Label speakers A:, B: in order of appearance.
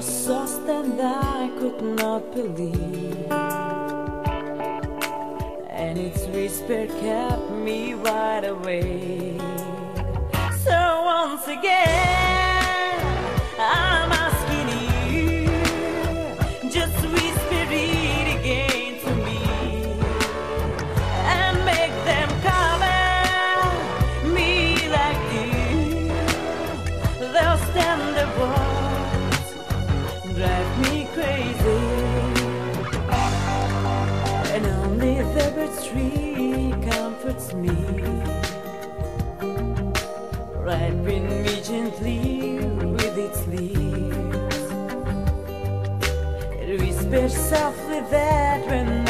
A: so stand I could not believe, and its whisper kept me wide awake. So once again I'm asking you, just whisper it again to me, and make them cover me like you. Those tender words drive me crazy, and only the bird's tree comforts me, wrapping me gently with its leaves. It whispers softly that when